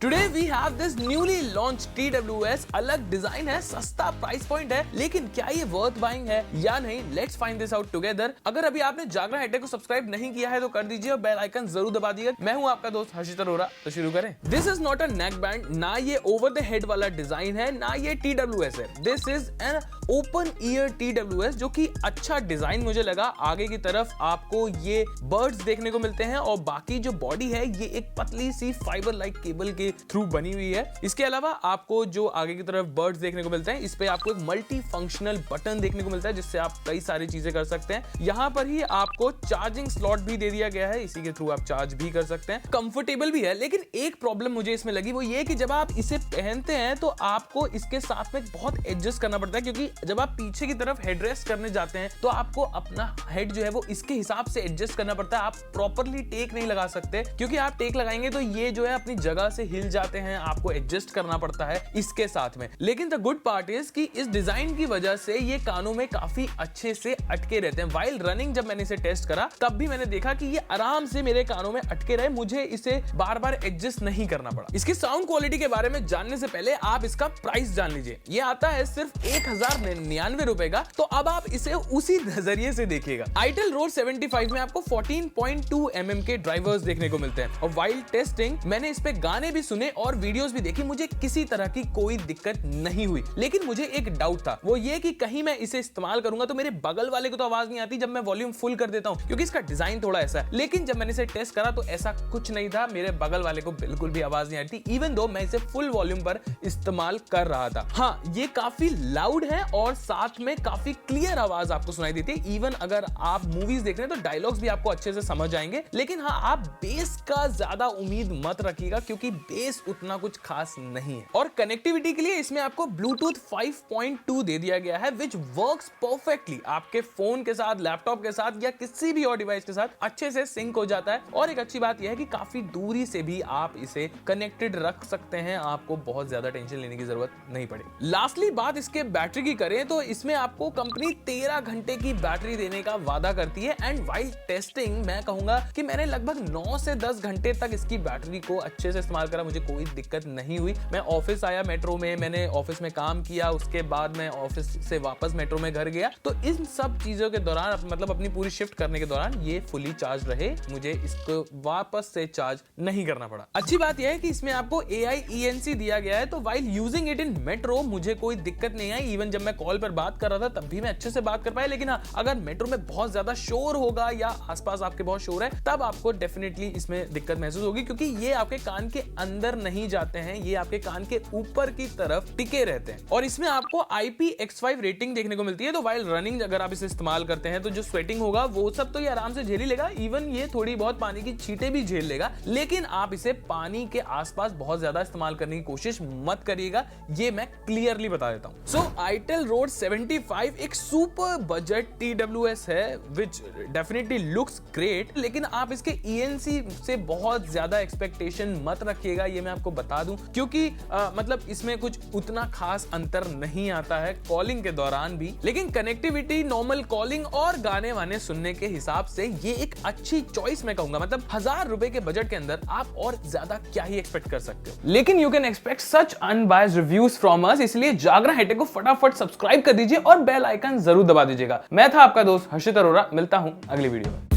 Today we have this newly launch TWS। अलग design है, सस्ता प्राइस पॉइंट है, लेकिन क्या ये वर्थ बाइंग है या नहीं, let's find this out together. अगर अभी आपने जागरण हाईटेक को सब्सक्राइब नहीं किया है तो कर दीजिए और बेल आइकन जरूर दबा दीजिए। मैं हूं आपका दोस्त हर्षित अरोरा, तो शुरू करें। This is not a neck band, ना ये ओवर द हेड वाला डिजाइन है, ना ये TWS है। This is an open year TWS, जो कि अच्छा डिजाइन मुझे लगा। आगे की तरफ आपको ये बर्ड्स देखने को मिलते हैं और बाकी जो बॉडी है ये एक पतली सी फाइबर लाइक केबल के थ्रू बनी हुई है। इसके अलावा आपको जो आगे की तरफ बर्ड्स देखने को मिलते हैं, इस पे आपको एक मल्टी फंक्शनल बटन देखने को मिलता है जिससे आप कई सारी चीजें कर सकते हैं। यहाँ पर ही आपको चार्जिंग स्लॉट भी दे दिया गया है, इसी के थ्रू आप चार्ज भी कर सकते हैं। कंफर्टेबल भी है, लेकिन एक प्रॉब्लम मुझे इसमें लगी, वो ये कि जब आप इसे पहनते हैं तो आपको इसके साथ में बहुत एडजस्ट करना पड़ता है, क्योंकि जब आप पीछे की तरफ हेडरेस्ट करने जाते हैं तो आपको अपना हेड जो है वो इसके हिसाब से एडजस्ट करना पड़ता है। आप प्रॉपरली टेक नहीं लगा सकते, क्योंकि आप टेक लगाएंगे तो ये जो है अपनी जगह से हिल जाते हैं, आपको एडजस्ट करना पड़ता है इसके साथ में। लेकिन द गुड पार्ट इज कि इस डिजाइन की वजह से ये कानों में काफी अच्छे से अटके रहते हैं। व्हाइल रनिंग जब मैंने इसे टेस्ट करा तब भी मैंने देखा कि ये आराम से मेरे कानों में अटके रहे, मुझे इसे बार बार एडजस्ट नहीं करना पड़ा। इसकी साउंड क्वालिटी के बारे में जानने से पहले आप इसका प्राइस जान लीजिए। ये आता है सिर्फ 1099 रुपए का, तो अब आप इसे उसी नजरिए से देखिएगा। आइटल रोड 75 में आपको 14.2 mm के ड्राइवर्स देखने को मिलते हैं, और व्हाइल टेस्टिंग मैंने इस पे गाने भी सुने और वीडियोस भी देखी, मुझे किसी तरह की कोई दिक्कत नहीं हुई। लेकिन मुझे एक डाउट था, वो ये कि कहीं मैं इसे इस्तेमाल करूंगा तो मेरे बगल वाले को तो आवाज नहीं आती जब मैं वॉल्यूम फुल कर देता हूं, क्योंकि इसका डिजाइन थोड़ा ऐसा है। लेकिन जब मैंने इसे टेस्ट करा तो ऐसा कुछ नहीं था, मेरे बगल वाले को बिल्कुल भी आवाज नहीं आती, इवन दो मैं इसे फुल वॉल्यूम पर इस्तेमाल कर रहा था। हाँ, ये काफी लाउड है और साथ में काफी क्लियर आवाज आपको सुनाई देती है। इवन अगर आप मूवीज देख रहे हैं तो डायलॉग्स भी आपको अच्छे से समझ आएंगे। लेकिन हाँ, आप बेस का ज्यादा उम्मीद मत रखिएगा, क्योंकि बेस उतना कुछ खास नहीं है। और कनेक्टिविटी के लिए इसमें आपको ब्लूटूथ 5.2 दे दिया गया है, विच वर्क्स परफेक्टली आपके फोन के साथ, लैपटॉप के साथ या किसी भी और डिवाइस के साथ अच्छे से सिंक हो जाता है। और एक अच्छी बात यह है कि काफी दूरी से भी आप इसे कनेक्टेड रख सकते हैं, आपको बहुत ज्यादा टेंशन लेने की जरूरत नहीं पड़ेगी। लास्टली बात इसके बैटरी की करें तो इसमें आपको कंपनी 13 घंटे की बैटरी देने का वादा करती है। एंड व्हाइल टेस्टिंग मैं कहूंगा कि मैंने लगभग 9 से 10 घंटे तक इसकी बैटरी को अच्छे से इस्तेमाल करा, मुझे कोई दिक्कत नहीं हुई। मैं ऑफिस आया मेट्रो में, मैंने ऑफिस में काम किया, उसके बाद मैं ऑफिस से वापस मेट्रो में घर गया, तो इन सब चीजों के दौरान मतलब अपनी पूरी शिफ्ट करने के दौरान ये फुली चार्ज रहे, मुझे इसको वापस से चार्ज नहीं करना पड़ा। अच्छी बात यह है कि इसमें आपको AI ENC दिया गया है, तो while using it in metro मुझे कोई दिक्कत नहीं आई। इवन जब मैं कॉल पर बात कर रहा था तब भी मैं अच्छे से बात कर पाया। लेकिन हाँ, अगर मेट्रो में बहुत ज्यादा शोर होगा या आसपास आपके बहुत शोर है, तब आपको डेफिनेटली इसमें दिक्कत महसूस होगी, क्योंकि ये आपके कान के अंदर नहीं जाते हैं, ये आपके कान के ऊपर की तरफ टिके रहते हैं। और इसमें आपको IPX5 रेटिंग देखने को मिलती है, तो व्हाइल रनिंग अगर आप इसे इस्तेमाल करते हैं तो जो स्वेटिंग होगा वो सब तो ये आराम से झेल ही लेगा। इवन ये थोड़ी बहुत पानी की छींटे भी झेल लेगा, लेकिन आप इसे पानी के आसपास बहुत ज्यादा इस्तेमाल करने की कोशिश मत करिएगा, ये मैं क्लियरली बता देता हूं। सो आइटल रोड 75 एक सुपर बजट TWS है, विच डेफिनेटली लुक्स ग्रेट, लेकिन आप इसके ENC से बहुत ज्यादा एक्सपेक्टेशन मत रखिएगा, ये मैं आपको बता दूं, क्योंकि मतलब इसमें कुछ उतना खास अंतर नहीं आता है कॉलिंग के दौरान भी। लेकिन कनेक्टिविटी, नॉर्मल कॉलिंग और गाने वाने सुनने के हिसाब से ये एक अच्छी चॉइस मैं कहूंगा। मतलब 1000 रुपए के बजट के अंदर आप और ज्यादा क्या ही एक्सपेक्ट कर सकते हो। लेकिन you can expect such unbiased reviews from us, इसलिए जागरण हाईटेक को फटाफट सब्सक्राइब कर दीजिए और बेल आइकन जरूर दबा दीजिएगा। मैं था आपका दोस्त हर्षित अरोरा, मिलता हूं अगली वीडियो में।